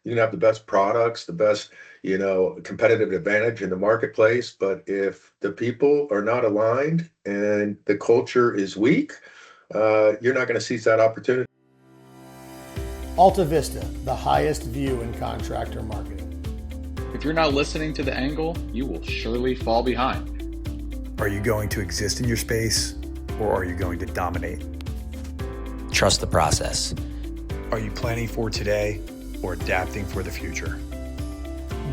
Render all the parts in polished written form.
You can have the best products, the best, competitive advantage in the marketplace. But if the people are not aligned and the culture is weak, you're not going to seize that opportunity. AltaVista, the highest view in contractor marketing. If you're not listening to the angle, you will surely fall behind. Are you going to exist in your space, or are you going to dominate? Trust the process. Are you planning for today or adapting for the future?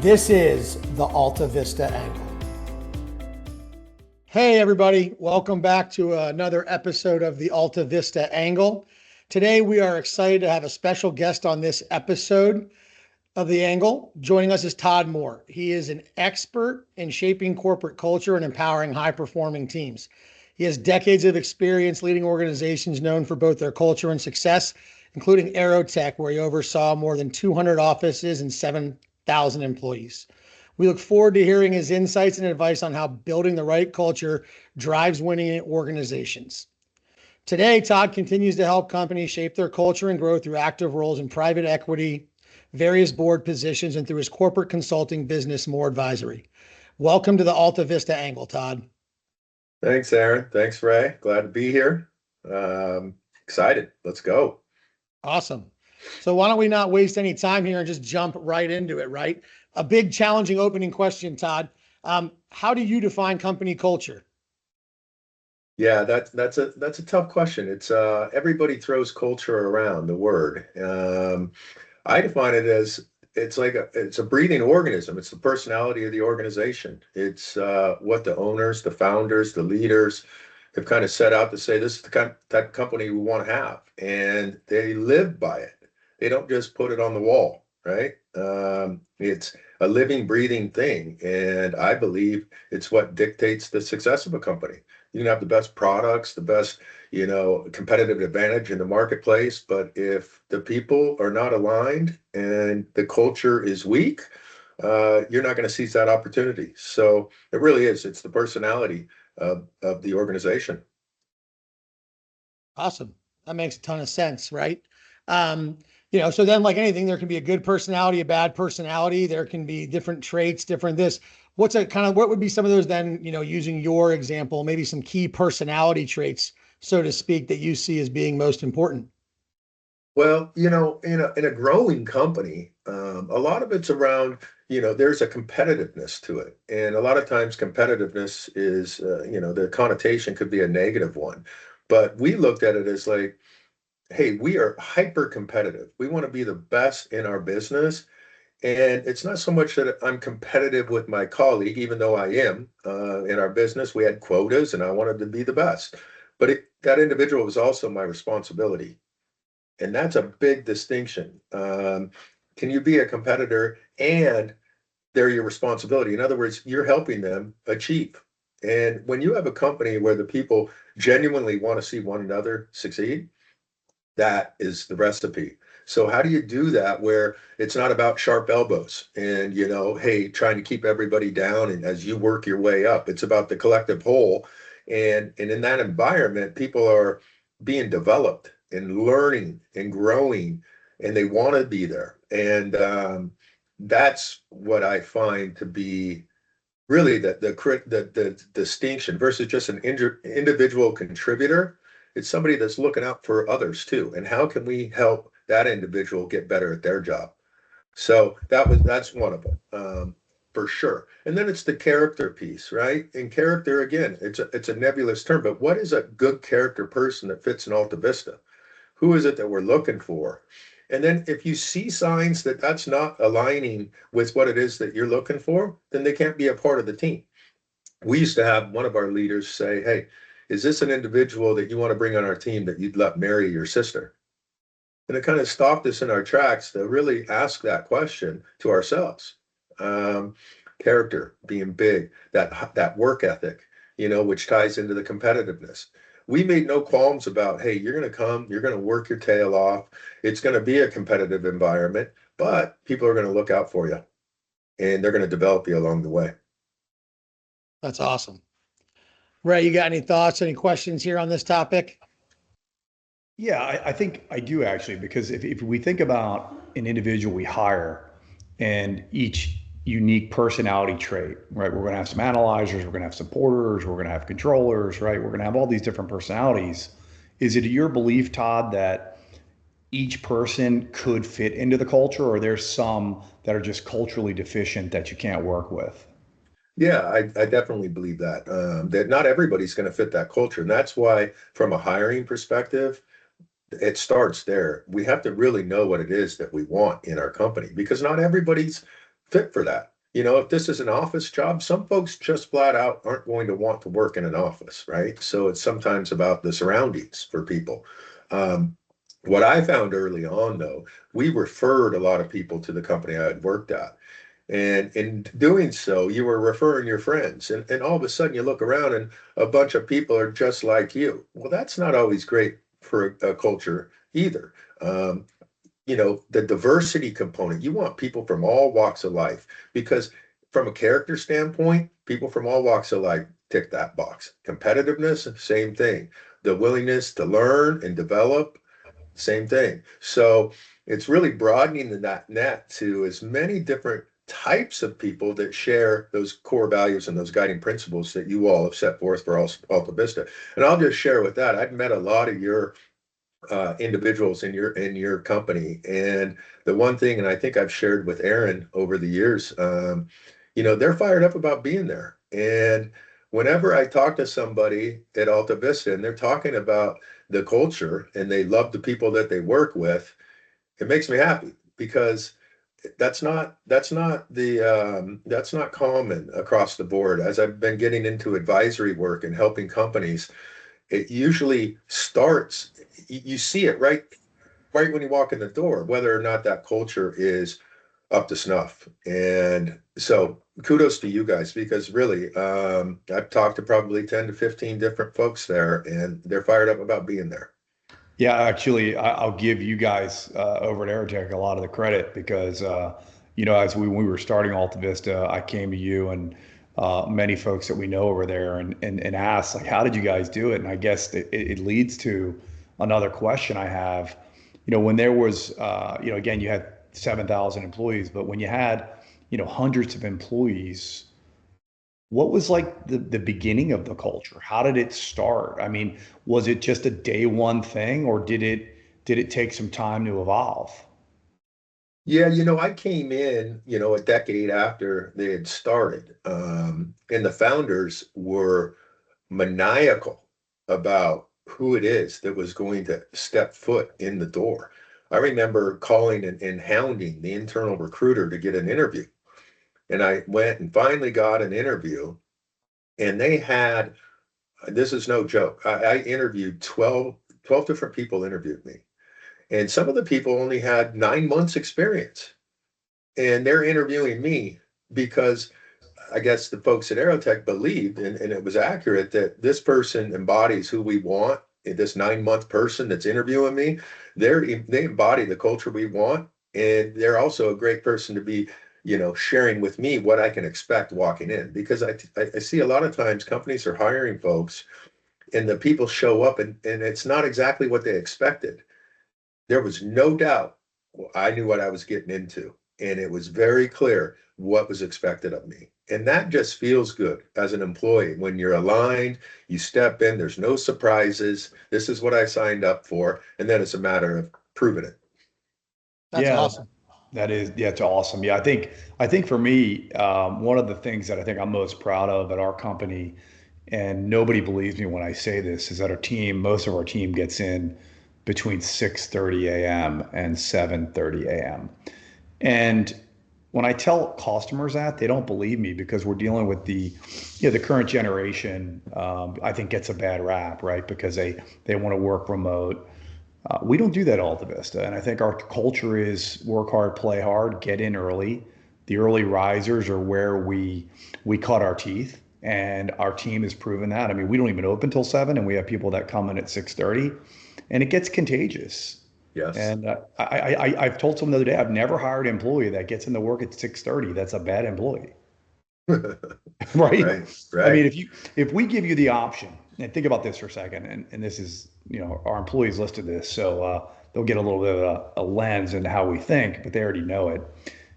This is the AltaVista angle. Hey everybody, welcome back to another episode of the AltaVista angle. Today we are excited to have a special guest on this episode of the angle. Joining us is Todd Mohr. He is an expert in shaping corporate culture and empowering high-performing teams. He has decades of experience leading organizations known for both their culture and success, including Aerotech, where he oversaw more than 200 offices and 7,000 employees. We look forward to hearing his insights and advice on how building the right culture drives winning in organizations. Today, Todd continues to help companies shape their culture and grow through active roles in private equity, various board positions, and through his corporate consulting business, Mohr Advisory. Welcome to the AltaVista angle, Todd. Thanks, Aaron. Thanks, Ray. Glad to be here. Excited. Let's go. Awesome. So why don't we not waste any time here and just jump right into it, right? A big challenging opening question, Todd. How do you define company culture? Yeah, that's a tough question. It's everybody throws culture around the word. I define it as it's a breathing organism. It's the personality of the organization. It's what the owners, the founders, the leaders have kind of set out to say, this is the type of company we want to have, and they live by it. They don't just put it on the wall, right? It's a living, breathing thing, and I believe it's what dictates the success of a company. You can have the best products, the best, competitive advantage in the marketplace, but if the people are not aligned and the culture is weak, you're not going to seize that opportunity. So it really is. It's the personality of the organization. Awesome. That makes a ton of sense, right? So then like anything, there can be a good personality, a bad personality. There can be different traits, different this. What would be some of those then, using your example, maybe some key personality traits, so to speak, that you see as being most important? Well, in a growing company, a lot of it's around, there's a competitiveness to it. And a lot of times competitiveness is, the connotation could be a negative one. But we looked at it as like, hey, we are hyper competitive. We want to be the best in our business. And it's not so much that I'm competitive with my colleague, even though I am in our business. We had quotas and I wanted to be the best. But that individual was also my responsibility. And that's a big distinction. Can you be a competitor and they're your responsibility? In other words, you're helping them achieve. And when you have a company where the people genuinely want to see one another succeed, that is the recipe. So how do you do that where it's not about sharp elbows and, hey, trying to keep everybody down and as you work your way up? It's about the collective whole. And in that environment, people are being developed and learning and growing, and they want to be there. And that's what I find to be really the distinction versus just an individual contributor. It's somebody that's looking out for others too. And how can we help that individual get better at their job? So that's one of them. For sure. And then it's the character piece, right? And character, again, it's a nebulous term, but what is a good character person that fits in AltaVista? Who is it that we're looking for? And then if you see signs that that's not aligning with what it is that you're looking for, then they can't be a part of the team. We used to have one of our leaders say, hey, is this an individual that you want to bring on our team that you'd let marry your sister? And it kind of stopped us in our tracks to really ask that question to ourselves. Character being big, that work ethic, which ties into the competitiveness. We made no qualms about, hey, you're going to come, you're going to work your tail off. It's going to be a competitive environment, but people are going to look out for you and they're going to develop you along the way. That's awesome. Ray, you got any thoughts, any questions here on this topic? Yeah, I think I do actually, because if we think about an individual we hire and each unique personality trait, right? We're going to have some analyzers, we're going to have supporters, we're going to have controllers, right? We're going to have all these different personalities. Is it your belief, Todd, that each person could fit into the culture, or there's some that are just culturally deficient that you can't work with? Yeah, I definitely believe that that not everybody's going to fit that culture, and that's why, from a hiring perspective, it starts there. We have to really know what it is that we want in our company because not everybody's fit for that. If this is an office job, some folks just flat out aren't going to want to work in an office, right? So it's sometimes about the surroundings for people. Um, what I found early on, though, we referred a lot of people to the company I had worked at. And in doing so, you were referring your friends. And all of a sudden, you look around and a bunch of people are just like you. Well, that's not always great for a culture either. Um, the diversity component, you want people from all walks of life because, from a character standpoint, people from all walks of life tick that box. Competitiveness, same thing. The willingness to learn and develop, same thing. So it's really broadening that net to as many different types of people that share those core values and those guiding principles that you all have set forth for Alta Vista. And I'll just share with that. I've met a lot of your individuals in your company, and the one thing, and I think I've shared with Aaron over the years, they're fired up about being there. And whenever I talk to somebody at Alta Vista and they're talking about the culture and they love the people that they work with, it makes me happy because that's not common across the board. As I've been getting into advisory work and helping companies, it usually starts, you see it right when you walk in the door, whether or not that culture is up to snuff. And so kudos to you guys because really, I've talked to probably 10 to 15 different folks there and they're fired up about being there. Yeah, actually, I'll give you guys over at Aerotech a lot of the credit because, as we were starting Alta Vista, I came to you and many folks that we know over there and asked, like, how did you guys do it? And I guess it leads to another question I have. When there was, again, you had 7,000 employees, but when you had, hundreds of employees, what was like the beginning of the culture? How did it start? I mean, was it just a day one thing or did it take some time to evolve? Yeah, I came in, a decade after they had started, and the founders were maniacal about who it is that was going to step foot in the door. I remember calling and hounding the internal recruiter to get an interview. And I went and finally got an interview, and they had, this is no joke. I interviewed 12 different people interviewed me. And some of the people only had 9 months experience. And they're interviewing me because I guess the folks at Aerotech believed, and it was accurate, that this person embodies who we want. This 9 month person that's interviewing me, they embody the culture we want, and they're also a great person to be, sharing with me what I can expect walking in. Because I see a lot of times companies are hiring folks, and the people show up, and it's not exactly what they expected. There was no doubt I knew what I was getting into, and it was very clear what was expected of me. And that just feels good as an employee when you're aligned, you step in, there's no surprises. This is what I signed up for. And then it's a matter of proving it. That's Yeah, awesome. yeah, it's awesome. Yeah, I think for me, one of the things that I think I'm most proud of at our company, and nobody believes me when I say this, is that most of our team gets in between 6:30 a.m. and 7:30 a.m. And when I tell customers that, they don't believe me because we're dealing with the current generation. I think gets a bad rap, right? Because they want to work remote. We don't do that at Alta Vista, and I think our culture is work hard, play hard, get in early. The early risers are where we cut our teeth, and our team has proven that. I mean, we don't even open till 7, and we have people that come in at 6:30, and it gets contagious. Yes. And I've told someone the other day, I've never hired an employee that gets into work at 6:30. That's a bad employee, right? Right, I mean, right. if we give you the option, and think about this for a second, and this is, our employees listed this, so they'll get a little bit of a lens into how we think, but they already know it.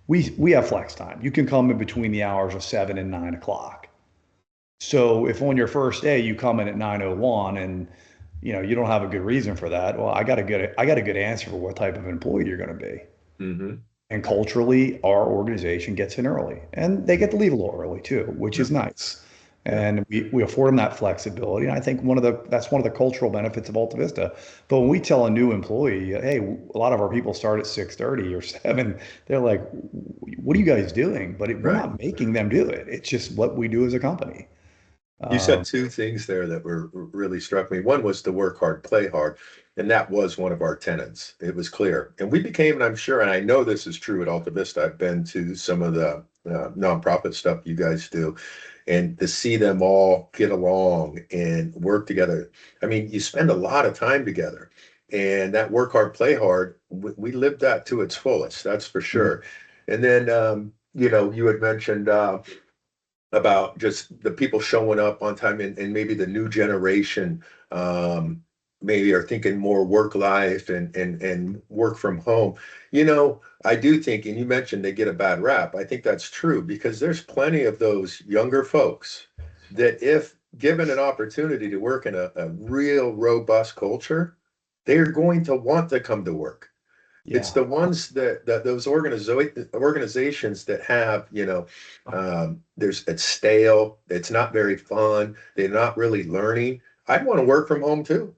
We have flex time. You can come in between the hours of 7 and 9 o'clock. So if on your first day you come in at 9:01 and you don't have a good reason for that, well, I got a good answer for what type of employee you're going to be. Mm-hmm. And culturally, our organization gets in early, and they get to leave a little early too, which is nice. And we afford them that flexibility. And I think that's one of the cultural benefits of AltaVista. But when we tell a new employee, hey, a lot of our people start at 6:30 or 7, they're like, what are you guys doing? But we're not making them do it. It's just what we do as a company. You said two things there that were really struck me. One was to work hard, play hard. And that was one of our tenets. It was clear. And we became, and I'm sure, and I know this is true at AltaVista, I've been to some of the nonprofit stuff you guys do, and to see them all get along and work together. I mean, you spend a lot of time together. And that work hard, play hard, we lived that to its fullest, that's for sure. And then, you had mentioned about just the people showing up on time, and maybe the new generation maybe are thinking more work life and work from home. I do think, and you mentioned they get a bad rap. I think that's true because there's plenty of those younger folks that if given an opportunity to work in a real robust culture, they're going to want to come to work. Yeah. It's the ones that those organizations that have, it's stale, it's not very fun, they're not really learning. I'd want to work from home too.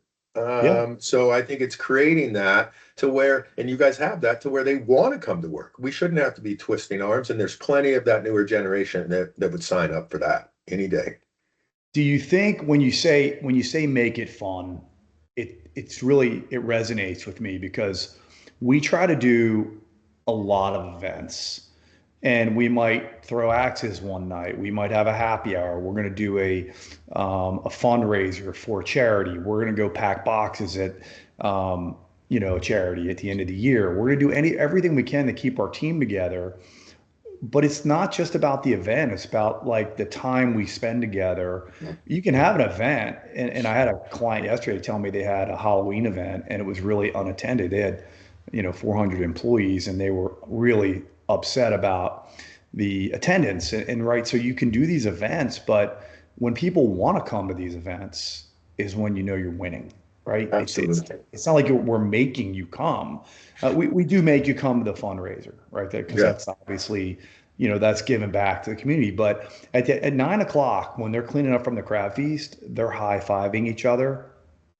So I think it's creating that to where, and you guys have that to where they want to come to work. We shouldn't have to be twisting arms, and there's plenty of that newer generation that would sign up for that any day. Do you think when you say make it fun, it resonates with me because we try to do a lot of events, and we might throw axes one night. We might have a happy hour. We're going to do a fundraiser for charity. We're going to go pack boxes at charity at the end of the year. We're going to do everything we can to keep our team together. But it's not just about the event. It's about like the time we spend together. You can have an event, and I had a client yesterday tell me they had a Halloween event and it was really unattended. They had 400 employees, and they were really upset about the attendance. And right, so you can do these events, but when people want to come to these events is when you're winning, right? Absolutely. It's not like we're making you come. We do make you come to the fundraiser, right? Because that's obviously, that's giving back to the community. But at 9 o'clock, when they're cleaning up from the crab feast, they're high-fiving each other,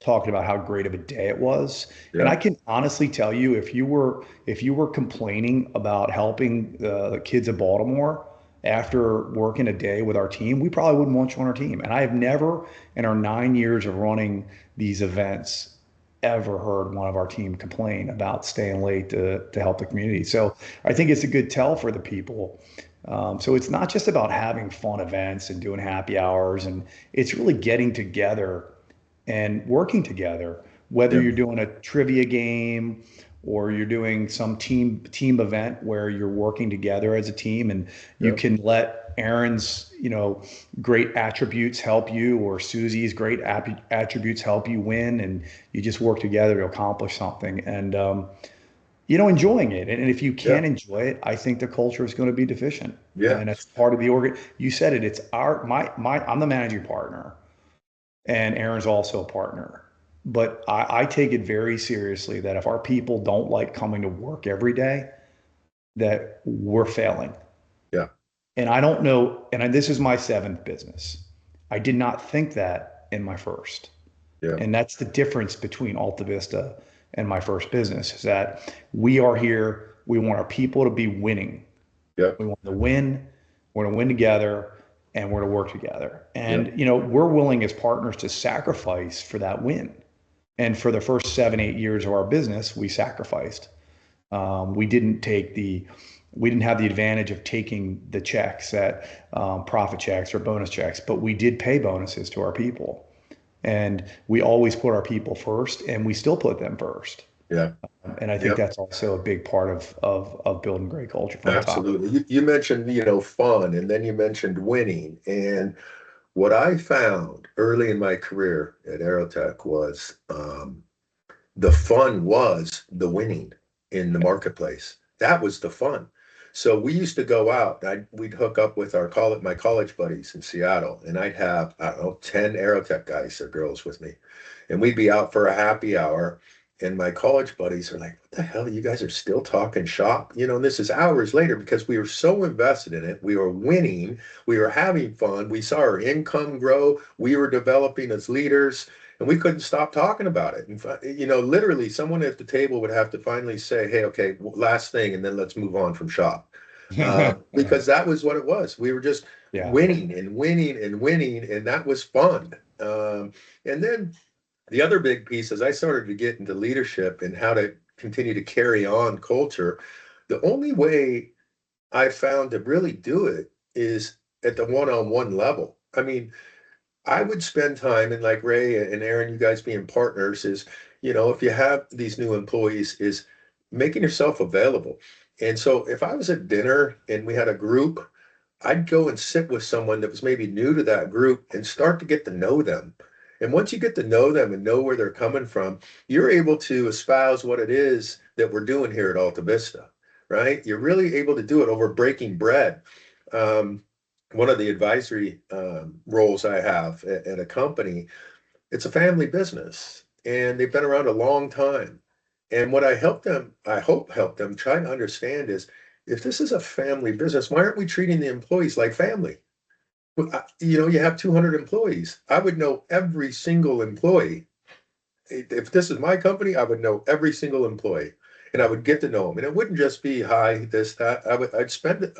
talking about how great of a day it was. Yeah. And I can honestly tell you, if you were complaining about helping the kids of Baltimore after working a day with our team, we probably wouldn't want you on our team. And I have never, in our 9 years of running these events, ever heard one of our team complain about staying late to help the community. So I think it's a good tell for the people. So it's not just about having fun events and doing happy hours, and it's really getting together and working together, whether you're doing a trivia game or you're doing some team event where you're working together as a team, and you can let Aaron's, great attributes help you, or Susie's great attributes help you win, and you just work together to accomplish something, and enjoying it. And if you can't enjoy it, I think the culture is going to be deficient. Yeah. And it's part of the organ. You said it. It's I'm the managing partner. And Aaron's also a partner. But I take it very seriously that if our people don't like coming to work every day, that we're failing. Yeah. And I don't know, and this is my 7th business. I did not think that in my first. Yeah. And that's the difference between AltaVista and my first business, is that we are here, we want our people to be winning. Yeah. We want to win, we're going to win together, and we're to work together. And, we're willing as partners to sacrifice for that win. And for the first 7-8 years of our business, we sacrificed. We didn't have the advantage of taking the checks that profit checks or bonus checks, but we did pay bonuses to our people. And we always put our people first, and we still put them first. Yeah. And I think that's also a big part of building great culture. Absolutely. You mentioned, fun, and then you mentioned winning. And What I found early in my career at Aerotech was the fun was the winning in the marketplace. That was the fun. So we used to go out. We'd hook up with my college buddies in Seattle, and I'd have, I don't know, 10 Aerotech guys or girls with me, and we'd be out for a happy hour. And my college buddies are like, "What the hell? You guys are still talking shop?" And this is hours later because we were so invested in it. We were winning. We were having fun. We saw our income grow. We were developing as leaders, and we couldn't stop talking about it. And literally, someone at the table would have to finally say, "Hey, okay, last thing, and then let's move on from shop," because that was what it was. We were just Yeah. winning and winning and winning, and that was fun. And then the other big piece, as I started to get into leadership and how to continue to carry on culture, the only way I found to really do it is at the one-on-one level. I mean, I would spend time, and like Ray and Aaron, you guys being partners, is, if you have these new employees, is making yourself available. And so if I was at dinner and we had a group, I'd go and sit with someone that was maybe new to that group and start to get to know them. And once you get to know them and know where they're coming from, you're able to espouse what it is that we're doing here at Alta Vista, right? You're really able to do it over breaking bread. Um, One of the advisory roles I have at a company, it's a family business and they've been around a long time. And what I hope help them try to understand is, if this is a family business, why aren't we treating the employees like family? You have 200 employees. I would know every single employee. If this is my company, I would know every single employee, and I would get to know them. And it wouldn't just be hi, this, that. I'd spend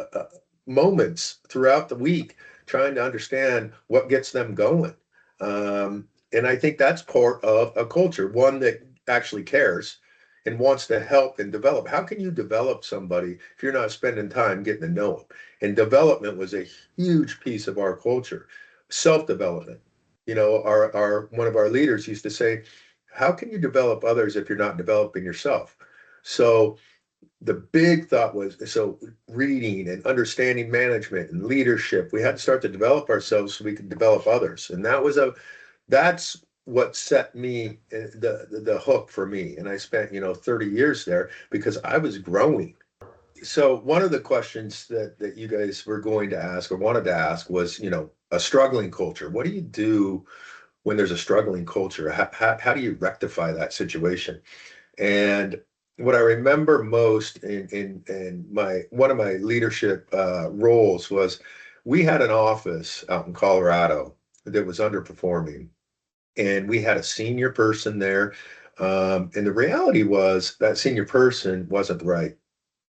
moments throughout the week trying to understand what gets them going. And I think that's part of a culture, one that actually cares and wants to help and develop. How can you develop somebody if you're not spending time getting to know them? And development was a huge piece of our culture. Self-development. Our one of our leaders used to say, how can you develop others if you're not developing yourself? So the big thought was, so reading and understanding management and leadership, we had to start to develop ourselves so we could develop others. And that's what set me the hook for me. And I spent 30 years there because I was growing. So one of the questions that you guys were going to ask or wanted to ask was, a struggling culture. What do you do when there's a struggling culture? How do you rectify that situation? And what I remember most in my one of my leadership roles was, we had an office out in Colorado that was underperforming, and we had a senior person there. And the reality was that senior person wasn't right.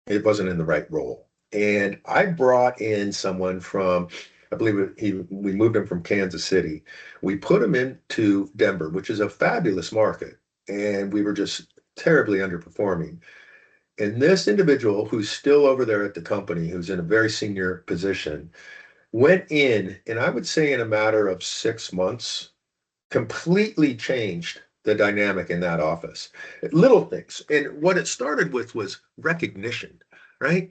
It wasn't in the right role. And I brought in someone from, I believe we moved him from Kansas City. We put him into Denver, which is a fabulous market. And we were just terribly underperforming. And this individual, who's still over there at the company, who's in a very senior position, went in, and I would say in a matter of 6 months, completely changed the dynamic in that office. Little things. And what it started with was recognition, right?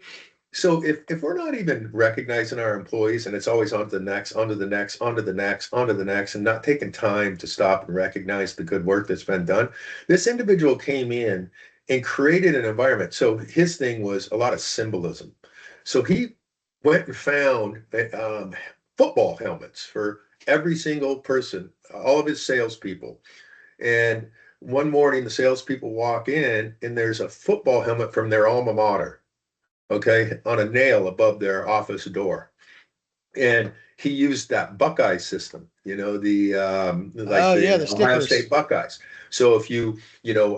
So if we're not even recognizing our employees, and it's always on to the next, onto the next, onto the next, onto the next, and not taking time to stop and recognize the good work that's been done, this individual came in and created an environment. So his thing was a lot of symbolism. So he went and found football helmets for every single person, all of his salespeople. And one morning, the salespeople walk in, and there's a football helmet from their alma mater, okay, on a nail above their office door. And he used that Buckeye system, Oh yeah, the Ohio stickers. State Buckeyes. So if you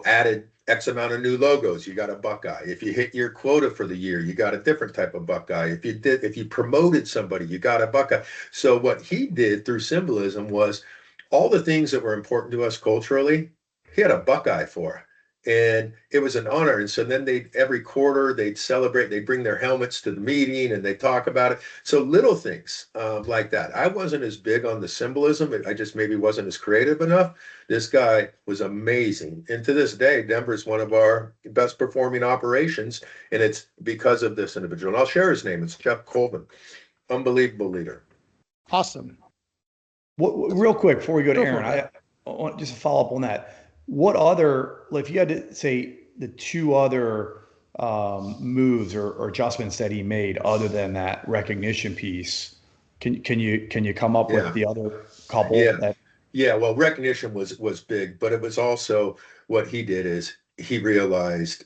added X amount of new logos, you got a Buckeye. If you hit your quota for the year, you got a different type of Buckeye. If you promoted somebody, you got a Buckeye. So what he did through symbolism was all the things that were important to us culturally, he had a Buckeye for. And it was an honor. And so then every quarter they'd celebrate, they'd bring their helmets to the meeting and they talk about it. So little things like that. I wasn't as big on the symbolism. I just maybe wasn't as creative enough. This guy was amazing. And to this day, Denver's one of our best performing operations. And it's because of this individual. And I'll share his name. It's Jeff Colvin. Unbelievable leader. Awesome. Real quick before we go to Go for Aaron, it. I want just to follow up on that. What other, like, if you had to say the two other moves or adjustments that he made other than that recognition piece, can you come up with Yeah. the other couple Yeah. that? Yeah. Well, recognition was big, but it was also what he did is he realized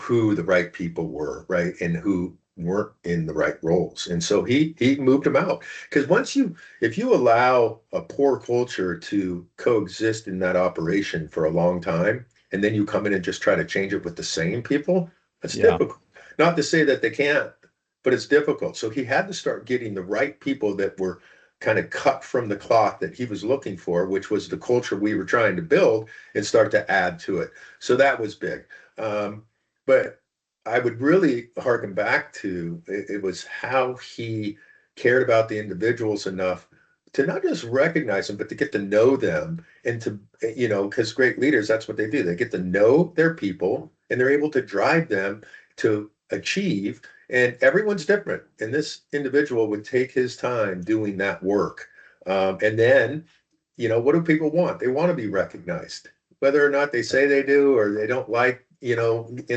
who the right people were, right? And who weren't in the right roles. And so he moved them out. Because if you allow a poor culture to coexist in that operation for a long time, and then you come in and just try to change it with the same people, that's Yeah, difficult. Not to say that they can't, but it's difficult. So he had to start getting the right people that were kind of cut from the cloth that he was looking for, which was the culture we were trying to build, and start to add to it. So that was big. But I would really harken back to it was how he cared about the individuals enough to not just recognize them, but to get to know them and to, because great leaders, that's what they do. They get to know their people and they're able to drive them to achieve. And everyone's different. And this individual would take his time doing that work. And then, what do people want? They want to be recognized, whether or not they say they do or they don't like, in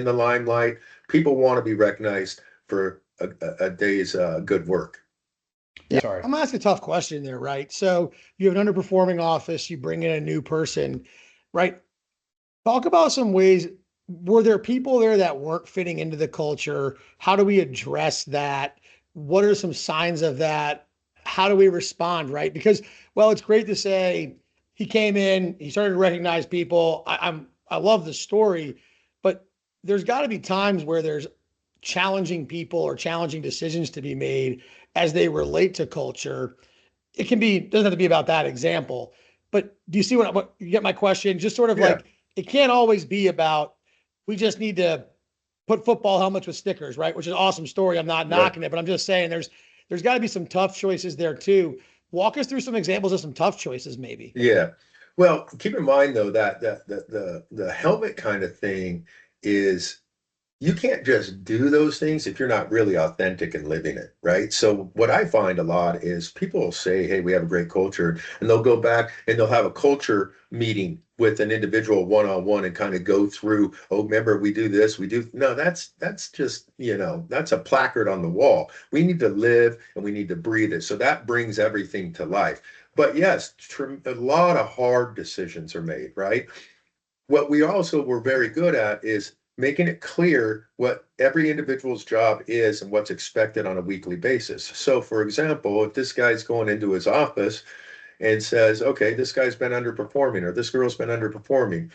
the limelight. People want to be recognized for a day's good work. Yeah, sorry. I'm gonna ask a tough question there, right? So you have an underperforming office, you bring in a new person, right? Talk about some ways. Were there people there that weren't fitting into the culture? How do we address that? What are some signs of that? How do we respond, right? Because, well, it's great to say he came in, he started to recognize people. I love the story, but there's got to be times where there's challenging people or challenging decisions to be made as they relate to culture. It can be, doesn't have to be about that example, but do you see what you get my question? Just sort of Yeah, like, it can't always be about, we just need to put football helmets with stickers, right? Which is an awesome story. I'm not right. knocking it, but I'm just saying there's got to be some tough choices there too. Walk us through some examples of some tough choices, maybe. Yeah. Well, keep in mind though that the helmet kind of thing is you can't just do those things if you're not really authentic and living it, right? So what I find a lot is people will say, "Hey, we have a great culture," and they'll go back and they'll have a culture meeting with an individual one-on-one and kind of go through, "Oh, remember we do this, we do." No, that's just, that's a placard on the wall. We need to live and we need to breathe it. So that brings everything to life. But yes, a lot of hard decisions are made, right? What we also were very good at is making it clear what every individual's job is and what's expected on a weekly basis. So, for example, if this guy's going into his office and says, okay, this guy's been underperforming or this girl's been underperforming,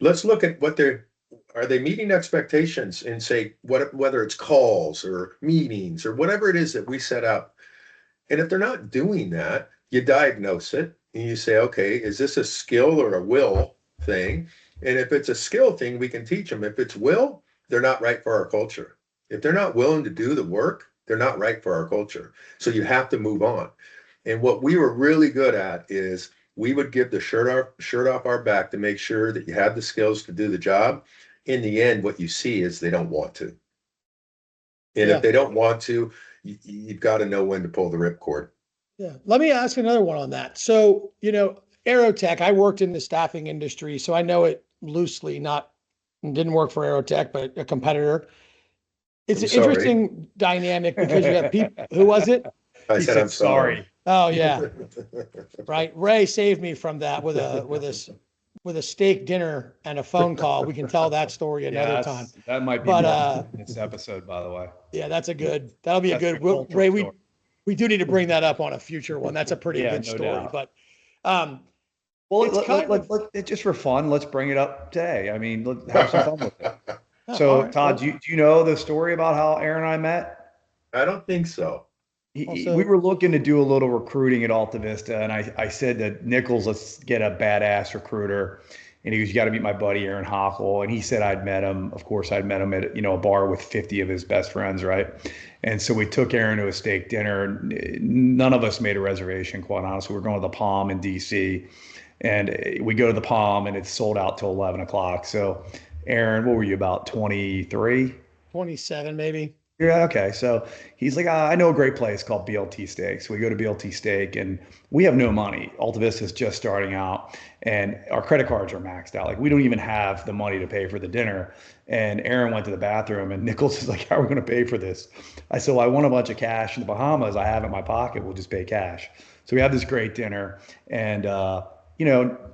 let's look at what are they meeting expectations and say whether it's calls or meetings or whatever it is that we set up. And if they're not doing that, you diagnose it and you say, okay, is this a skill or a will thing? And if it's a skill thing, we can teach them. If it's will, they're not right for our culture. If they're not willing to do the work, they're not right for our culture. So you have to move on. And what we were really good at is we would give the shirt off our back to make sure that you have the skills to do the job. In the end, what you see is they don't want to. And if Yeah. they don't want to, you've got to know when to pull the ripcord. Yeah. Let me ask another one on that. So, Aerotech, I worked in the staffing industry, so I know it loosely, not didn't work for Aerotech, but a competitor. It's I'm an sorry. interesting dynamic because you have people, who was it? I He said, said I'm sorry. sorry. Oh yeah, right. Ray saved me from that with a steak dinner and a phone call. We can tell that story another Yeah, time. that might be But mentioned in this episode, by the way. yeah, that'll be a That's good, the cultural Ray, story. we do need to bring that up on a future one. That's a pretty Yeah, good no story, doubt. but um, Well, it's kind of, just for fun, let's bring it up today. I mean, let's have some fun with it. oh, all So, right. Todd, Well, do you know the story about how Aaron and I met? I don't think so. We also, were looking to do a little recruiting at AltaVista, and I said to Nichols, let's get a badass recruiter. And he goes, you got to meet my buddy Aaron Hockel. And he said I'd met him. Of course, I'd met him at a bar with 50 of his best friends, right? And so we took Aaron to a steak dinner. None of us made a reservation, quite honestly. We were going to the Palm in DC, and we go to the Palm, and it's sold out till 11 o'clock. So, Aaron, what were you, about 23? 27 maybe. Yeah, okay. So he's like, I know a great place called BLT Steak. So we go to BLT Steak and we have no money. AltaVista is just starting out and our credit cards are maxed out. Like we don't even have the money to pay for the dinner. And Aaron went to the bathroom and Nichols is like, how are we going to pay for this? I said, well, I want a bunch of cash in the Bahamas. I have it in my pocket. We'll just pay cash. So we have this great dinner and,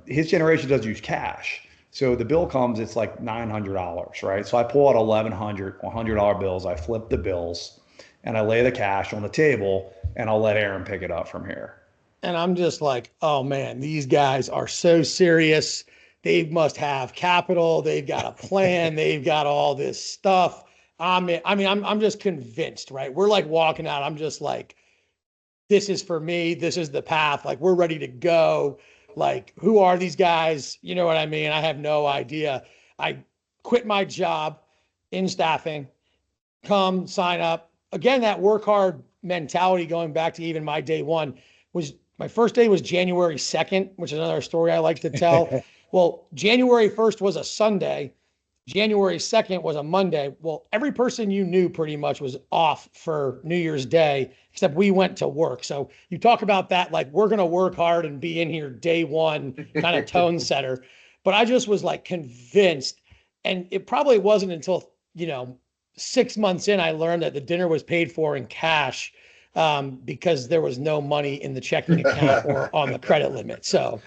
his generation does use cash. So the bill comes, it's like $900, right? So I pull out 1,100, $100 bills. I flip the bills and I lay the cash on the table and I'll let Aaron pick it up from here. And I'm just like, oh man, these guys are so serious. They must have capital. They've got a plan. They've got all this stuff. I'm just convinced, right? We're like walking out. I'm just like, this is for me. This is the path. Like we're ready to go. Like, who are these guys? You know what I mean? I have no idea. I quit my job in staffing, come sign up. Again, that work hard mentality, going back to even my day one, was my first day was January 2nd, which is another story I like to tell. Well, January 1st was a Sunday. January 2nd was a Monday. Well, every person you knew pretty much was off for New Year's Day, except we went to work. So you talk about that, like we're going to work hard and be in here day one kind of tone setter. But I just was like convinced. And it probably wasn't until, 6 months in, I learned that the dinner was paid for in cash because there was no money in the checking account or on the credit limit. So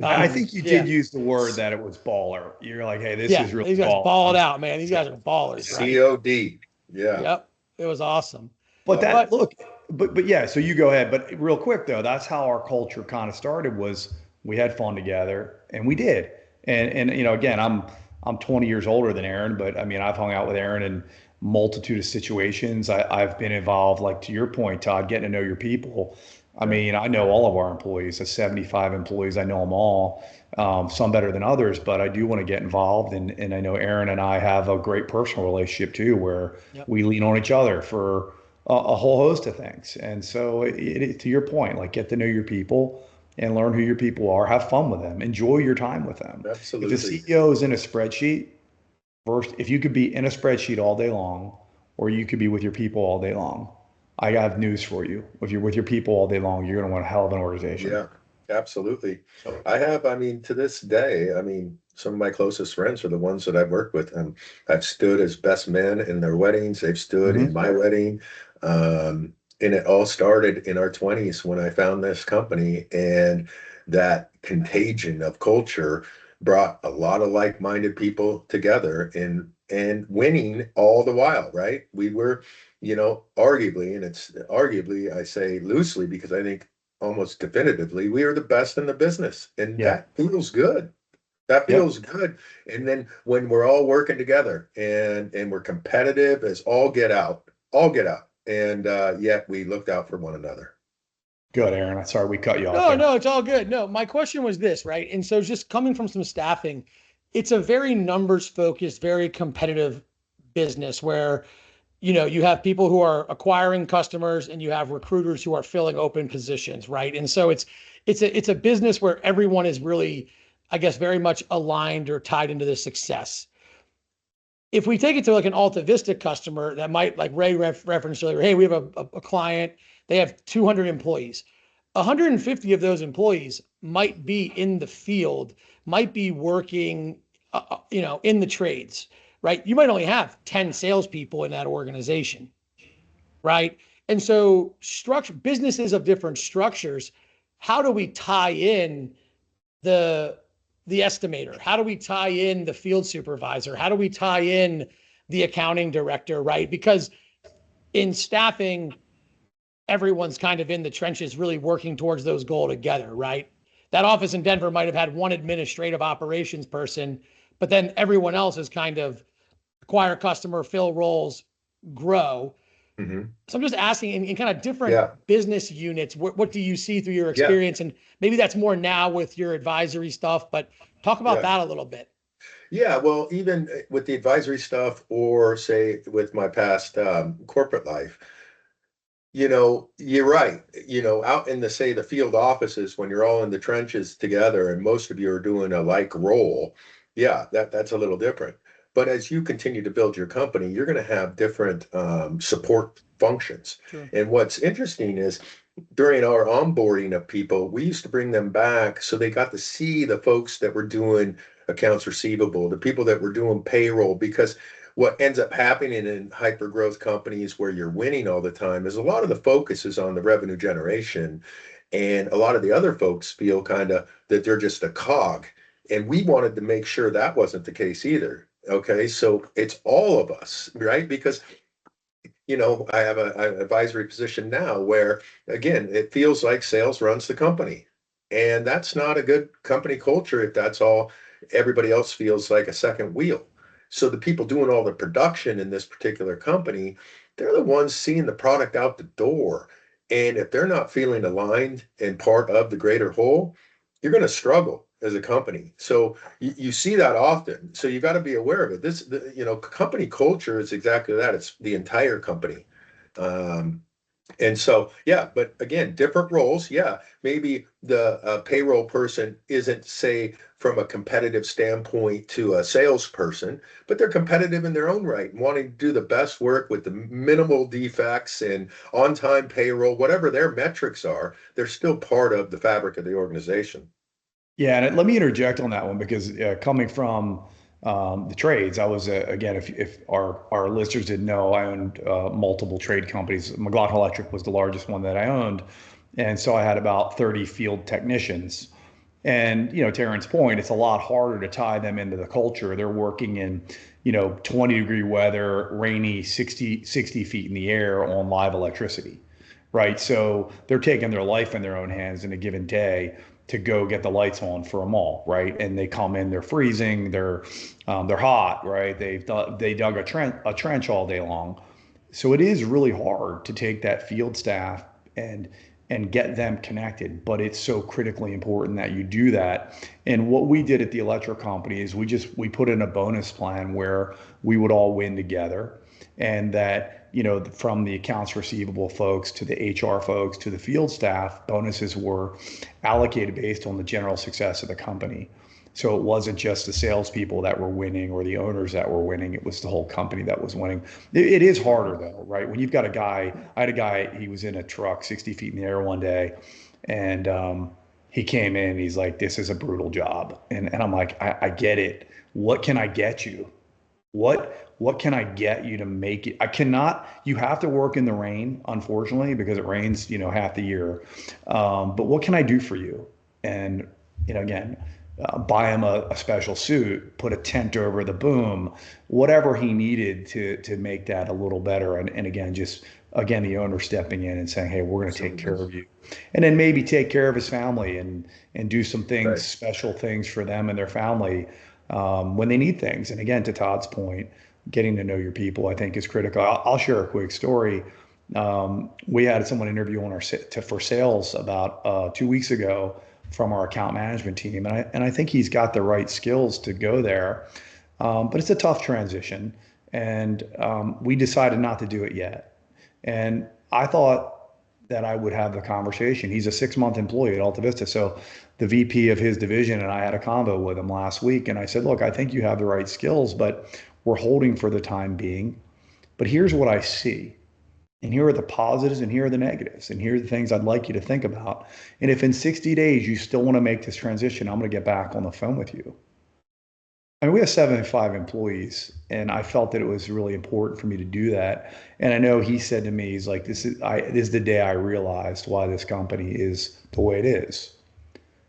I think you did use the word that it was baller. You're like, hey, this is really these guys baller. balled out, man. These guys are ballers. Right? COD. Yeah. Yep. It was awesome. But yeah, so you go ahead. But real quick though, that's how our culture kind of started was we had fun together and we did. And again, I'm 20 years older than Aaron, but I mean, I've hung out with Aaron in multitude of situations. I've been involved, like to your point, Todd, getting to know your people. I mean, I know all of our employees, the 75 employees, I know them all, some better than others, but I do want to get involved. And I know Aaron and I have a great personal relationship too, where we lean on each other for a whole host of things. And so to your point, like get to know your people and learn who your people are, have fun with them, enjoy your time with them. Absolutely. If the CEO is in a spreadsheet, first, if you could be in a spreadsheet all day long, or you could be with your people all day long, I have news for you. If you're with your people all day long, you're going to want a hell of an organization. Yeah, absolutely. I mean, to this day, I mean, some of my closest friends are the ones that I've worked with. And I've stood as best men in their weddings. They've stood in my wedding. And it all started in our 20s when I found this company, and that contagion of culture brought a lot of like-minded people together and winning all the while, right? We were, arguably, and it's arguably, I say loosely because I think almost definitively, we are the best in the business. And that feels good. That feels good. And then when we're all working together and we're competitive as all get out. And yet we looked out for one another. Good, Aaron. I'm sorry we cut you off. No, it's all good. No, my question was this, right? And so just coming from some staffing, it's a very numbers focused, very competitive business where, you have people who are acquiring customers and you have recruiters who are filling open positions, right? And so it's a business where everyone is really, I guess, very much aligned or tied into the success. If we take it to like an AltaVista customer that might, like Ray referenced earlier, hey, we have a client, they have 200 employees. 150 of those employees might be in the field, might be working, in the trades, right? You might only have 10 salespeople in that organization, right? And so businesses of different structures, how do we tie in the estimator? How do we tie in the field supervisor? How do we tie in the accounting director, right? Because in staffing, everyone's kind of in the trenches really working towards those goals together, right? That office in Denver might have had one administrative operations person, but then everyone else is kind of acquire customer, fill roles, grow. Mm-hmm. So I'm just asking in kind of different business units, what do you see through your experience? And maybe that's more now with your advisory stuff, but talk about that a little bit. Yeah, well, even with the advisory stuff or say with my past corporate life, you're right. Out in the field offices, when you're all in the trenches together and most of you are doing a like role, that's a little different. But as you continue to build your company, you're going to have different support functions. Sure. And what's interesting is during our onboarding of people, we used to bring them back so they got to see the folks that were doing accounts receivable, the people that were doing payroll, because what ends up happening in hyper growth companies where you're winning all the time is a lot of the focus is on the revenue generation. And a lot of the other folks feel kind of that they're just a cog. And we wanted to make sure that wasn't the case either. Okay. So it's all of us, right? Because I have an advisory position now where, again, it feels like sales runs the company. And that's not a good company culture if that's all everybody else feels like a second wheel. So the people doing all the production in this particular company, they're the ones seeing the product out the door. And if they're not feeling aligned and part of the greater whole, you're going to struggle as a company. So you see that often. So you got to be aware of it. Company culture is exactly that. It's the entire company. Um, and so, yeah, but again, different roles. Yeah, maybe the payroll person isn't, say, from a competitive standpoint to a salesperson, but they're competitive in their own right, wanting to do the best work with the minimal defects and on-time payroll, whatever their metrics are, they're still part of the fabric of the organization. Yeah, and let me interject on that one because coming from the trades, I was again, if our listeners didn't know, I owned multiple trade companies. McLaughlin Electric was the largest one that I owned, and so I had about 30 field technicians. And to Aaron's point, it's a lot harder to tie them into the culture. They're working in 20-degree weather, rainy, 60 feet in the air on live electricity, right? So they're taking their life in their own hands in a given day to go get the lights on for a mall, right? And they come in, they're freezing, they're hot, right? They dug a trench all day long. So it is really hard to take that field staff and get them connected, but it's so critically important that you do that. And what we did at the electric company is we put in a bonus plan where we would all win together, and that from the accounts receivable folks to the HR folks to the field staff, bonuses were allocated based on the general success of the company. So it wasn't just the salespeople that were winning or the owners that were winning. It was the whole company that was winning. It is harder though, right? When you've got I had a guy, he was in a truck 60 feet in the air one day, and he came in, he's like, this is a brutal job. And I'm like, I get it. What can I get you? What can I get you to make it? I cannot, you have to work in the rain, unfortunately, because it rains, half the year. But what can I do for you? And, again, buy him a special suit, put a tent over the boom, whatever he needed to make that a little better. And again, the owner stepping in and saying, hey, we're going to take care of you. And then maybe take care of his family and do some things, right, special things for them and their family when they need things. And again, to Todd's point, getting to know your people, I think, is critical. I'll share a quick story. We had someone interview on for sales about 2 weeks ago from our account management team, and I think he's got the right skills to go there, but it's a tough transition, and we decided not to do it yet. And I thought that I would have the conversation. He's a 6-month employee at AltaVista, so the VP of his division and I had a convo with him last week, and I said, look, I think you have the right skills, but we're holding for the time being. But here's what I see. And here are the positives and here are the negatives. And here are the things I'd like you to think about. And if in 60 days you still want to make this transition, I'm going to get back on the phone with you. I mean, we have 75 employees, and I felt that it was really important for me to do that. And I know he said to me, he's like, this is the day I realized why this company is the way it is.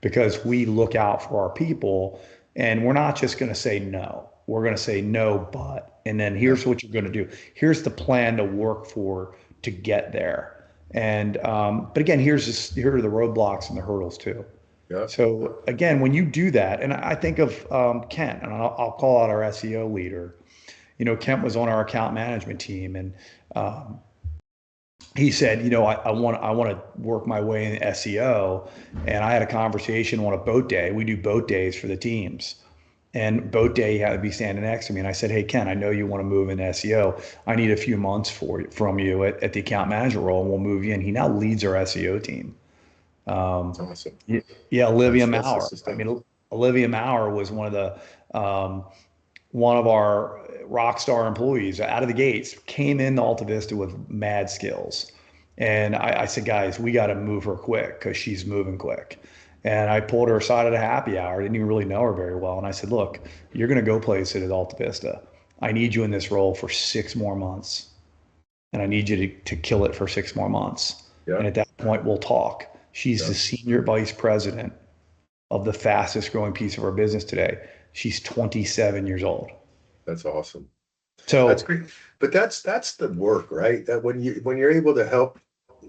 Because we look out for our people, and we're not just going to say no. We're going to say no, but, and then here's what you're going to do. Here's the plan to work for to get there. And, but again, here are the roadblocks and the hurdles too. Yeah. So again, when you do that, and I think of Kent, and I'll call out our SEO leader. Kent was on our account management team, and he said, I want to work my way in SEO. And I had a conversation on a boat day. We do boat days for the teams. And boat day, he had to be standing next to me. And I said, hey, Ken, I know you want to move into SEO. I need a few months from you at the account manager role, and we'll move you in. He now leads our SEO team. Awesome. Yeah, Olivia That's Maurer. I mean, Olivia Maurer was one of the one of our rock star employees out of the gates came in AltaVista with mad skills. And I said, guys, we got to move her quick because she's moving quick. And I pulled her aside at a happy hour. I didn't even really know her very well. And I said, look, you're going to go places at AltaVista. I need you in this role for 6 more months. And I need you to kill it for 6 more months. Yeah. And at that point, we'll talk. She's Yeah. the senior vice president of the fastest growing piece of our business today. She's 27 years old. That's awesome. So That's great. But that's the work, right? That when you're able to help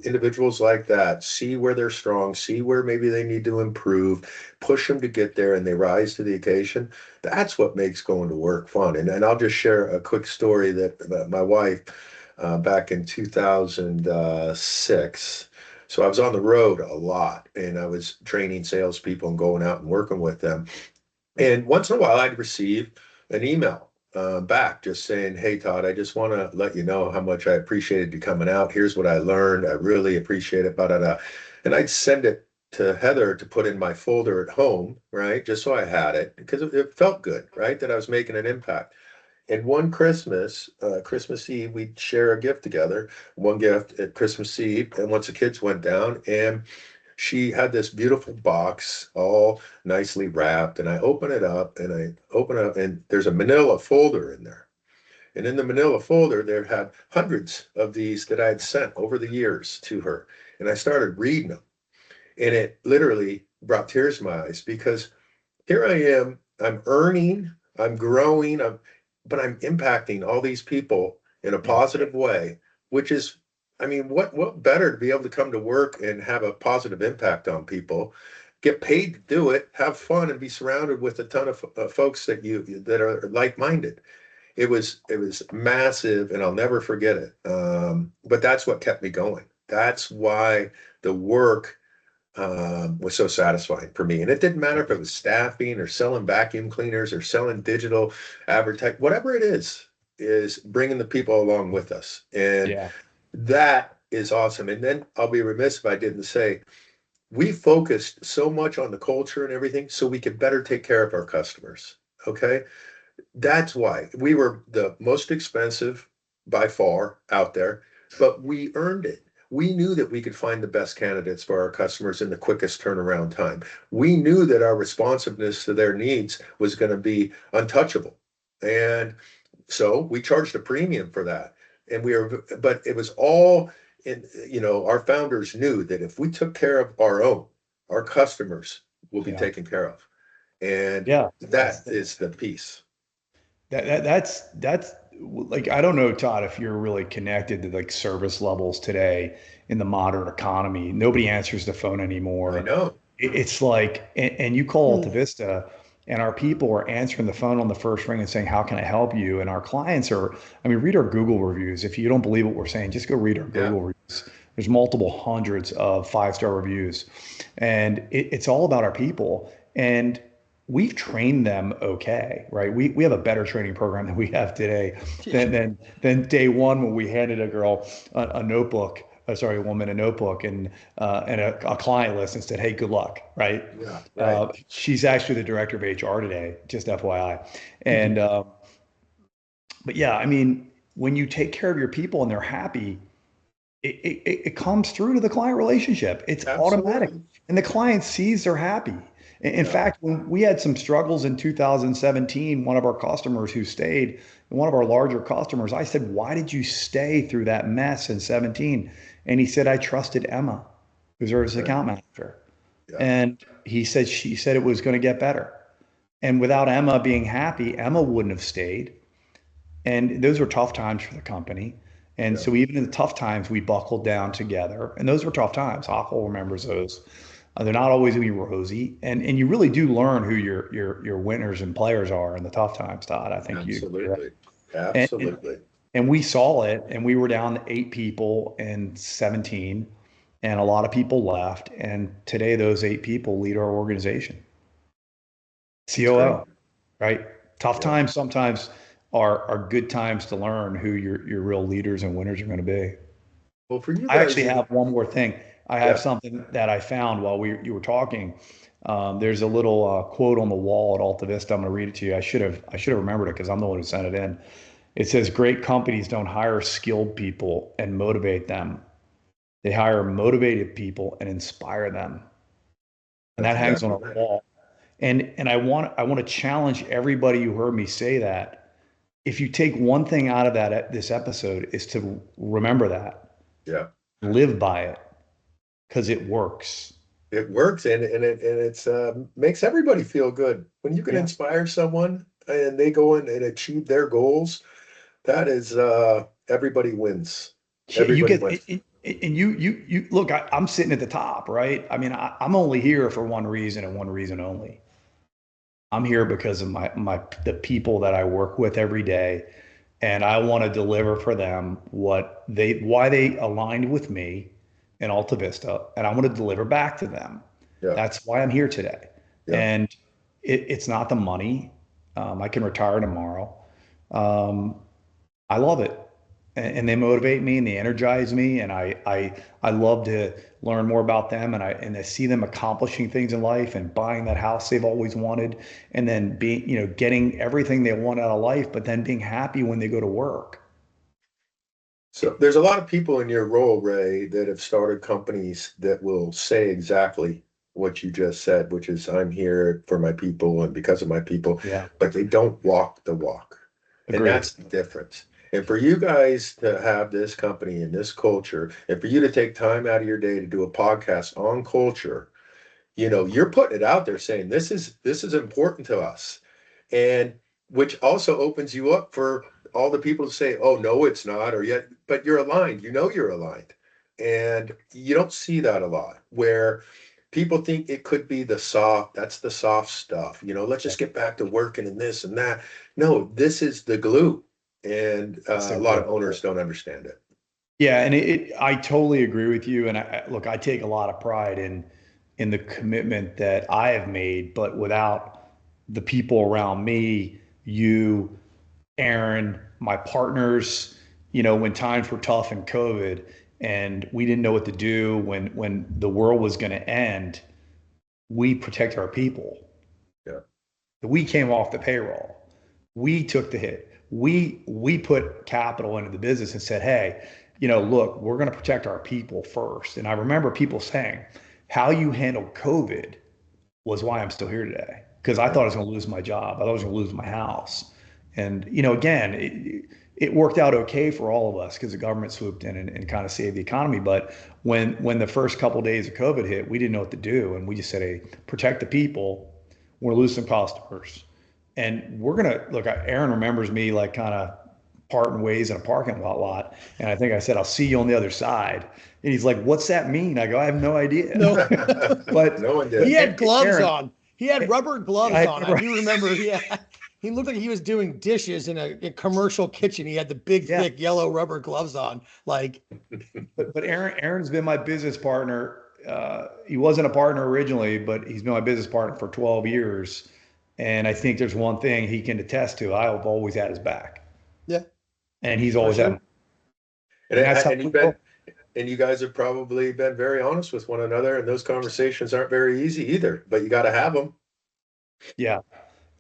individuals like that see where they're strong, see where maybe they need to improve, push them to get there, and they rise to the occasion. That's what makes going to work fun. And I'll just share a quick story that my wife back in 2006. So I was on the road a lot, and I was training salespeople and going out and working with them. And once in a while, I'd receive an email back just saying, "Hey, Todd, I just want to let you know how much I appreciated you coming out. Here's what I learned. I really appreciate it." Blah, blah, blah. And I'd send it to Heather to put in my folder at home, right? Just so I had it because it felt good, right? That I was making an impact. And one Christmas, Christmas Eve, we'd share a gift together, one gift at Christmas Eve. And once the kids went down, and she had this beautiful box, all nicely wrapped. And I open it up and there's a manila folder in there. And in the manila folder, there had hundreds of these that I had sent over the years to her. And I started reading them. And it literally brought tears to my eyes because here I am, I'm earning, I'm growing, but I'm impacting all these people in a positive way, which is, I mean, what better to be able to come to work and have a positive impact on people, get paid to do it, have fun, and be surrounded with a ton of folks that are like-minded. It was massive, and I'll never forget it. But that's what kept me going. That's why the work was so satisfying for me. And it didn't matter if it was staffing or selling vacuum cleaners or selling digital advertising, whatever it is bringing the people along with us. And yeah, that is awesome. And then I'll be remiss if I didn't say, we focused so much on the culture and everything so we could better take care of our customers. Okay. That's why we were the most expensive by far out there, but we earned it. We knew that we could find the best candidates for our customers in the quickest turnaround time. We knew that our responsiveness to their needs was going to be untouchable. And so we charged a premium for that. But it was all our founders knew that if we took care of our own, our customers will be yeah, taken care of. And yeah. that is the piece. That's like, I don't know, Todd, if you're really connected to like service levels today in the modern economy. Nobody answers the phone I anymore. know. It's like, and you call AltaVista, and our people are answering the phone on the first ring and saying, "How can I help you?" And our clients are, I mean, read our Google reviews. If you don't believe what we're saying, just go read our Yeah. Google reviews. There's multiple hundreds of 5-star reviews, and it's all about our people. And we've trained them okay, right? We have a better training program than we have today than day one when we handed a girl a notebook, sorry, a woman a notebook and a client list and said, "Hey, good luck," right? Yeah. Right. She's actually the director of HR today, just FYI. And but yeah, I mean, when you take care of your people and they're happy, it comes through to the client relationship. It's automatic, Absolutely. and the client sees they're happy. In Yeah. fact, when we had some struggles in 2017, one of our customers who stayed, one of our larger customers, I said, "Why did you stay through that mess in 17?" And he said, "I trusted Emma, who's our Right. account manager." Yeah. And she said it was going to get better. And without Emma being happy, Emma wouldn't have stayed. And those were tough times for the company. And Yeah. so even in the tough times, we buckled down together. And those were tough times. Hochul remembers those. They're not always going to be rosy. And you really do learn who your winners and players are in the tough times, Todd. I think you agree, right? Absolutely. And, and, Absolutely. and we saw it, and we were down to 8 people in 17, and a lot of people left. And today, those 8 people lead our organization. That's great. COO, right? Tough Yeah. times sometimes are good times to learn who your real leaders and winners are going to be. Well, for you I guys, actually have one more thing. I have Yeah. something that I found while you were talking. There's a little quote on the wall at AltaVista. I'm going to read it to you. I should have remembered it because I'm the one who sent it in. It says, "Great companies don't hire skilled people and motivate them. They hire motivated people and inspire them." And That's that hangs on exactly a right. wall. And I want to challenge everybody who heard me say that. If you take one thing out of this episode is to remember that, Yeah. live by it, because it works. It works, and it's makes everybody feel good when you can Yeah. inspire someone and they go in and achieve their goals. That is everybody wins. Yeah, you Everybody get wins. and you look. I'm sitting at the top, right? I mean, I'm only here for one reason and one reason only. I'm here because of the people that I work with every day, and I want to deliver for them why they aligned with me in Alta Vista, and I want to deliver back to them. Yeah. That's why I'm here today. Yeah. And it's not the money. I can retire tomorrow. Um, I love it, and they motivate me and they energize me, and I love to learn more about them, and I see them accomplishing things in life and buying that house they've always wanted, and then being getting everything they want out of life, but then being happy when they go to work. So there's a lot of people in your role, Ray, that have started companies that will say exactly what you just said, which is I'm here for my people and because of my people, Yeah, but they don't walk the walk. And agreed. that's the difference. And for you guys to have this company and this culture, and for you to take time out of your day to do a podcast on culture, you're putting it out there saying this is important to us. And which also opens you up for all the people to say, oh no, it's not, or yet, but you're aligned, you're aligned. And you don't see that a lot where people think it could be that's the soft stuff, let's just get back to working and this and that. No, this is the glue. And That's a the lot of glue. owners don't understand it. Yeah, and I totally agree with you. And look, I take a lot of pride in the commitment that I have made, but without the people around me, you, Aaron, my partners, when times were tough in COVID and we didn't know what to do when the world was going to end, we protect our people. Yeah. We came off the payroll. We took the hit. We put capital into the business and said, hey, look, we're going to protect our people first. And I remember people saying, how you handled COVID was why I'm still here today. Because I Yeah. thought I was going to lose my job. I thought I was going to lose my house. And, again, it worked out okay for all of us because the government swooped in and kind of saved the economy. But when the first couple of days of COVID hit, we didn't know what to do. And we just said, hey, protect the people. We're going to lose some customers. And we're going to look, Aaron remembers me like kind of parting ways in a parking lot. And I think I said, I'll see you on the other side. And he's like, what's that mean? I go, I have no idea. No, But No one he did. had gloves Aaron, on. He had rubber gloves on. I right. do remember. Yeah, he looked like he was doing dishes in a commercial kitchen. He had the big, Yeah. thick yellow rubber gloves on. Like, But Aaron's been my business partner. He wasn't a partner originally, but he's been my business partner for 12 years. And I think there's one thing he can attest to. I've always had his back, yeah, and he's For always had sure. mine. And, And that's how and you've people. been, and you guys have probably been very honest with one another, and those conversations aren't very easy either, but you got to have them. Yeah.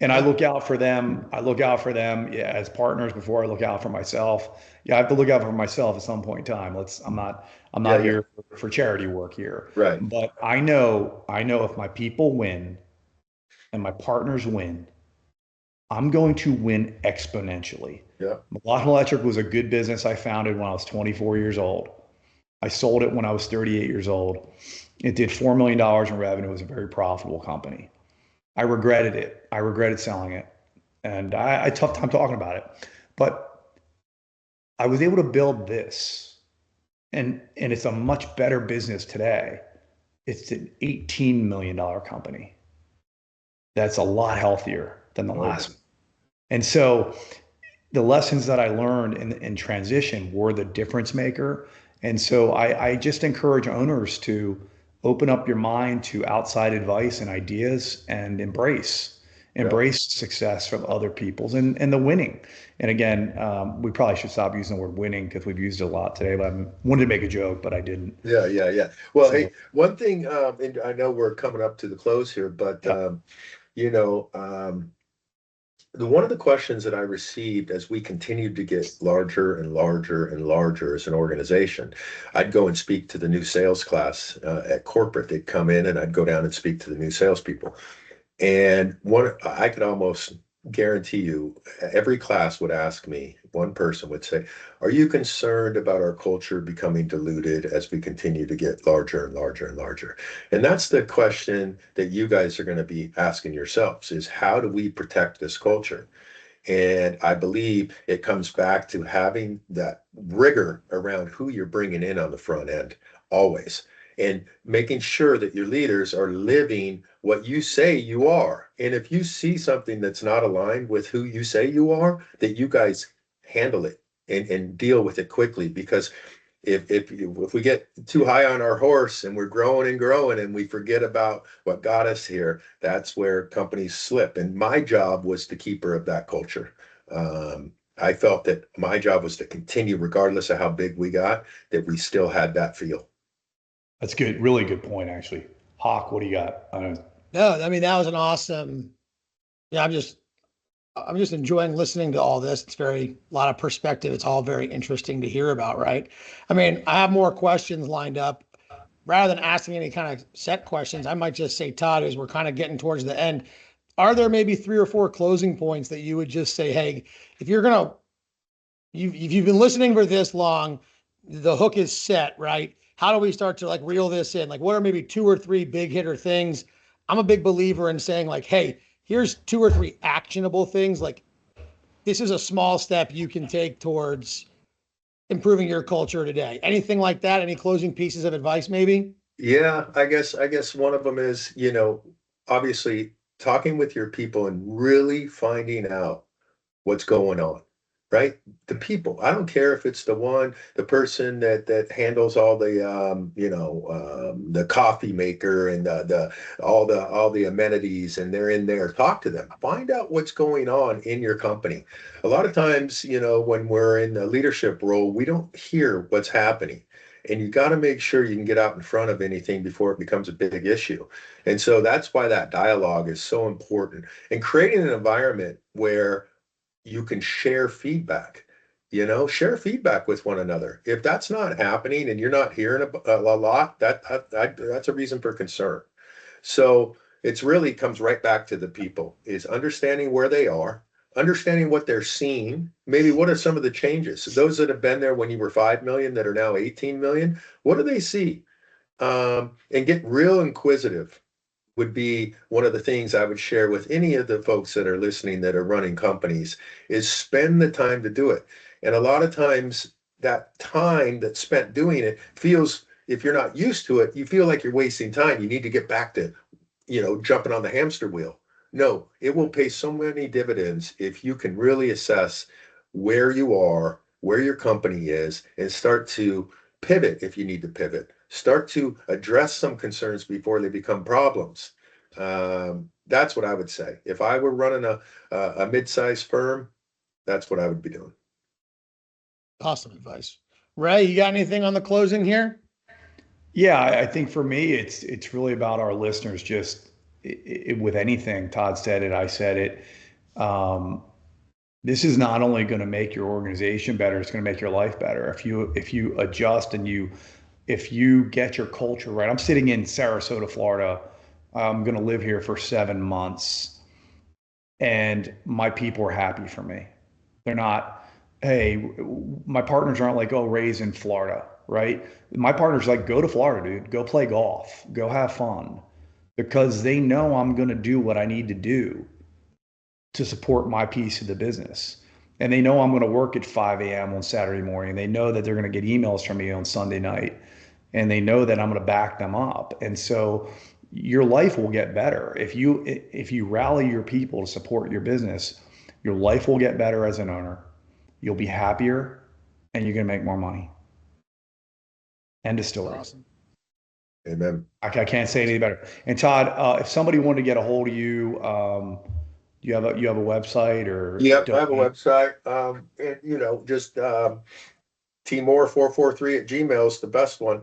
And I look out for them. I look out for them, yeah, as partners before I look out for myself. Yeah, I have to look out for myself at some point in time. I'm Yeah, not yeah. here for charity work here. Right. But I know if my people win and my partners win, I'm going to win exponentially. Yeah. McLaughlin Electric was a good business I founded when I was 24 years old. I sold it when I was 38 years old. It did $4 million in revenue. It was a very profitable company. I regretted it. I regretted selling it. And I had a tough time talking about it. But I was able to build this. And it's a much better business today. It's an $18 million company. That's a lot healthier than the last one. And so the lessons that I learned in transition were the difference maker. And so I just encourage owners to open up your mind to outside advice and ideas and embrace. Yeah. embrace success from other people's and the winning. And again, we probably should stop using the word winning because we've used it a lot today, but I wanted to make a joke, but I didn't. Yeah, yeah, yeah. Well, So hey, one thing, and I know we're coming up to the close here, but yeah, you know, one of the questions that I received as we continued to get larger and larger and larger as an organization, I'd go and speak to the new sales class at corporate. They'd come in, and I'd go down and speak to the new salespeople. And one, I could almost guarantee you, every class would ask me, one person would say, "Are you concerned about our culture becoming diluted as we continue to get larger and larger and larger?" And that's the question that you guys are going to be asking yourselves is how do we protect this culture? And I believe it comes back to having that rigor around who you're bringing in on the front end, always, and making sure that your leaders are living what you say you are. And if you see something that's not aligned with who you say you are, that you guys handle it and deal with it quickly. Because if we get too high on our horse and we're growing and we forget about what got us here, that's where companies slip. And my job was the keeper of that culture. I felt that my job was to continue, regardless of how big we got, that we still had that feel. that's good. Really good point, actually. Hawk, what do you got? No, I mean, that was an awesome. Yeah, I'm just enjoying listening to all this. It's a lot of perspective. It's all very interesting to hear about, right? I mean, I have more questions lined up. Rather than asking any kind of set questions, I might just say, Todd, as we're kind of getting towards the end, are there maybe 3 or 4 closing points that you would just say, hey, if you're gonna, if you've been listening for this long, the hook is set, right? How do we start to like reel this in? Like, what are maybe 2 or 3 big hitter things? I'm a big believer in saying like, hey, here's 2 or 3 actionable things. Like, this is a small step you can take towards improving your culture today. Anything like that? Any closing pieces of advice, maybe? Yeah, I guess one of them is, obviously talking with your people and really finding out what's going on, right? The people. I don't care if it's the person that handles all the coffee maker and the amenities, and they're in there. Talk to them. Find out what's going on in your company. A lot of times, when we're in the leadership role, we don't hear what's happening. And you got to make sure you can get out in front of anything before it becomes a big issue. And so that's why that dialogue is so important. And creating an environment where you can share feedback with one another. If that's not happening and you're not hearing a lot, that's a reason for concern. So it's really comes right back to the people is understanding where they are, understanding what they're seeing. Maybe what are some of the changes? Those that have been there when you were 5 million that are now 18 million, what do they see? And get real inquisitive would be one of the things I would share with any of the folks that are listening that are running companies is spend the time to do it. And a lot of times that time that's spent doing it feels, if you're not used to it, you feel like you're wasting time. You need to get back to, jumping on the hamster wheel. No, it will pay so many dividends if you can really assess where you are, where your company is, and start to pivot if you need to pivot. Start to address some concerns before they become problems. That's what I would say. If I were running a mid-sized firm, that's what I would be doing. Awesome advice. Ray, you got anything on the closing here? Yeah, I think for me, it's really about our listeners. Just with anything, Todd said it, I said it. Um, this is not only going to make your organization better; it's going to make your life better. If you adjust and if you get your culture right. I'm sitting in Sarasota, Florida. I'm going to live here for 7 months, and my people are happy for me. They're not, hey, my partners aren't like, oh, Ray's in Florida, right? My partners like, go to Florida, dude. Go play golf. Go have fun. Because they know I'm going to do what I need to do to support my piece of the business. And they know I'm going to work at 5 a.m. on Saturday morning. They know that they're going to get emails from me on Sunday night. And they know that I'm going to back them up. And so your life will get better. If you rally your people to support your business, your life will get better as an owner. You'll be happier and you're going to make more money. End of story. Awesome. Amen. I can't say any better. And Todd, if somebody wanted to get a hold of you, you have a website or Yep, I have a domain? website. And just tmore443 @gmail is the best one.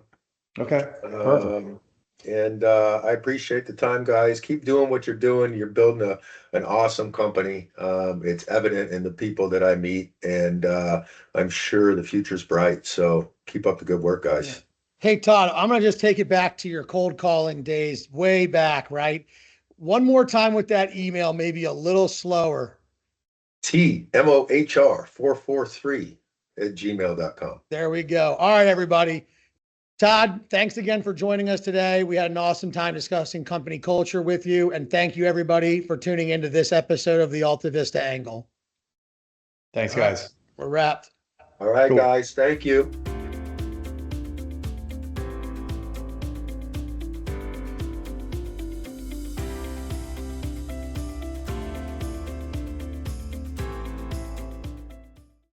Okay, perfect. And I appreciate the time, guys. Keep doing what you're doing. You're building an awesome company. It's evident in the people that I meet, and I'm sure the future's bright. So keep up the good work, Yeah. guys. Hey, Todd, I'm going to just take it back to your cold calling days way back, right? One more time with that email, maybe a little slower. TMOHR443 @gmail.com. There we go. All right, everybody. Todd, thanks again for joining us today. We had an awesome time discussing company culture with you. And thank you, everybody, for tuning into this episode of the AltaVista Angle. Thanks, All right, guys. we're wrapped. All right, Cool. guys. Thank you.